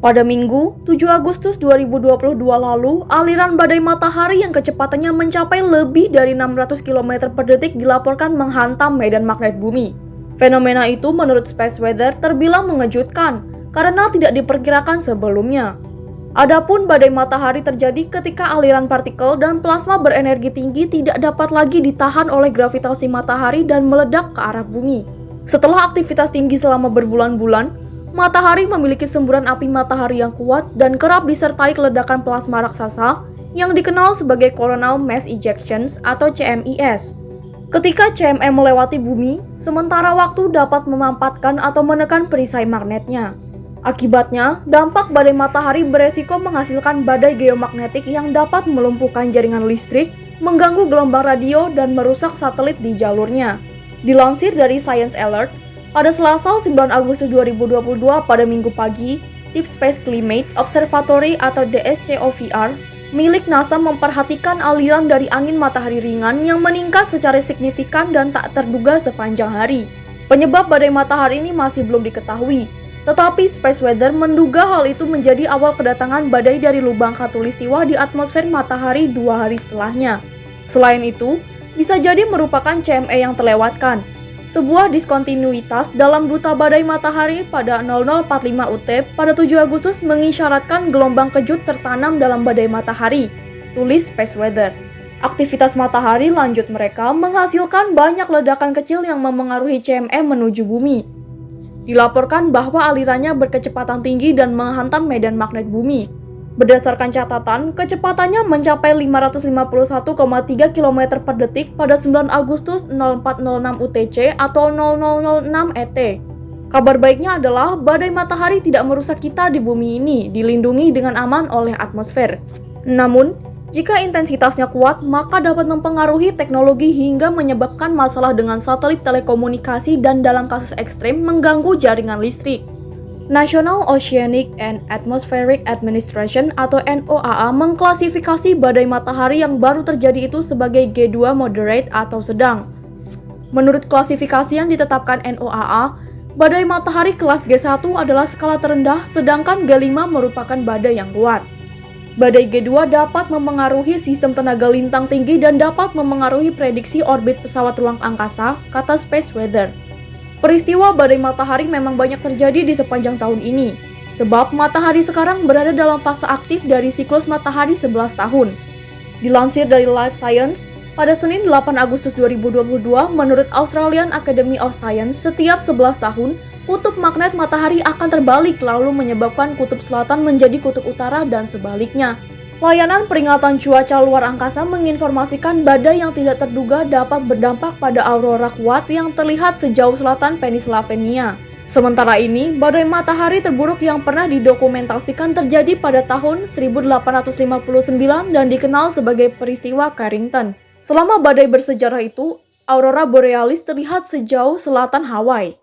Pada Minggu, 7 Agustus 2022 lalu, aliran badai matahari yang kecepatannya mencapai lebih dari 600 km per detik dilaporkan menghantam medan magnet bumi. Fenomena itu menurut Space Weather terbilang mengejutkan karena tidak diperkirakan sebelumnya. Adapun badai matahari terjadi ketika aliran partikel dan plasma berenergi tinggi tidak dapat lagi ditahan oleh gravitasi matahari dan meledak ke arah bumi. Setelah aktivitas tinggi selama berbulan-bulan, matahari memiliki semburan api matahari yang kuat dan kerap disertai ledakan plasma raksasa yang dikenal sebagai coronal mass ejections atau CMES. Ketika CME melewati bumi, sementara waktu dapat memampatkan atau menekan perisai magnetnya. Akibatnya, dampak badai matahari beresiko menghasilkan badai geomagnetik yang dapat melumpuhkan jaringan listrik, mengganggu gelombang radio, dan merusak satelit di jalurnya. Dilansir dari Science Alert, pada Selasa 9 Agustus 2022 pada Minggu pagi, Deep Space Climate Observatory atau DSCOVR milik NASA memperhatikan aliran dari angin matahari ringan yang meningkat secara signifikan dan tak terduga sepanjang hari. Penyebab badai matahari ini masih belum diketahui, tetapi Space Weather menduga hal itu menjadi awal kedatangan badai dari lubang khatulistiwa di atmosfer matahari 2 hari setelahnya. Selain itu, bisa jadi merupakan CME yang terlewatkan. Sebuah diskontinuitas dalam duta badai matahari pada 0045 UT pada 7 Agustus mengisyaratkan gelombang kejut tertanam dalam badai matahari, tulis Space Weather. Aktivitas matahari lanjut mereka menghasilkan banyak ledakan kecil yang memengaruhi CME menuju bumi. Dilaporkan bahwa alirannya berkecepatan tinggi dan menghantam medan magnet bumi. Berdasarkan catatan, kecepatannya mencapai 551,3 km per detik pada 9 Agustus 0406 UTC atau 0006 ET. Kabar baiknya adalah badai matahari tidak merusak kita di bumi ini, dilindungi dengan aman oleh atmosfer. Namun, jika intensitasnya kuat, maka dapat mempengaruhi teknologi hingga menyebabkan masalah dengan satelit telekomunikasi dan dalam kasus ekstrem mengganggu jaringan listrik. National Oceanic and Atmospheric Administration atau NOAA mengklasifikasi badai matahari yang baru terjadi itu sebagai G2 moderate atau sedang. Menurut klasifikasi yang ditetapkan NOAA, badai matahari kelas G1 adalah skala terendah sedangkan G5 merupakan badai yang kuat. Badai G2 dapat memengaruhi sistem tenaga lintang tinggi dan dapat memengaruhi prediksi orbit pesawat ruang angkasa, kata Space Weather. Peristiwa badai matahari memang banyak terjadi di sepanjang tahun ini, sebab matahari sekarang berada dalam fase aktif dari siklus matahari 11 tahun. Dilansir dari Life Science, pada Senin 8 Agustus 2022, menurut Australian Academy of Science, setiap 11 tahun, kutub magnet matahari akan terbalik lalu menyebabkan kutub selatan menjadi kutub utara dan sebaliknya. Layanan peringatan cuaca luar angkasa menginformasikan badai yang tidak terduga dapat berdampak pada aurora kuat yang terlihat sejauh selatan Pennsylvania. Sementara ini, badai matahari terburuk yang pernah didokumentasikan terjadi pada tahun 1859 dan dikenal sebagai peristiwa Carrington. Selama badai bersejarah itu, aurora borealis terlihat sejauh selatan Hawaii.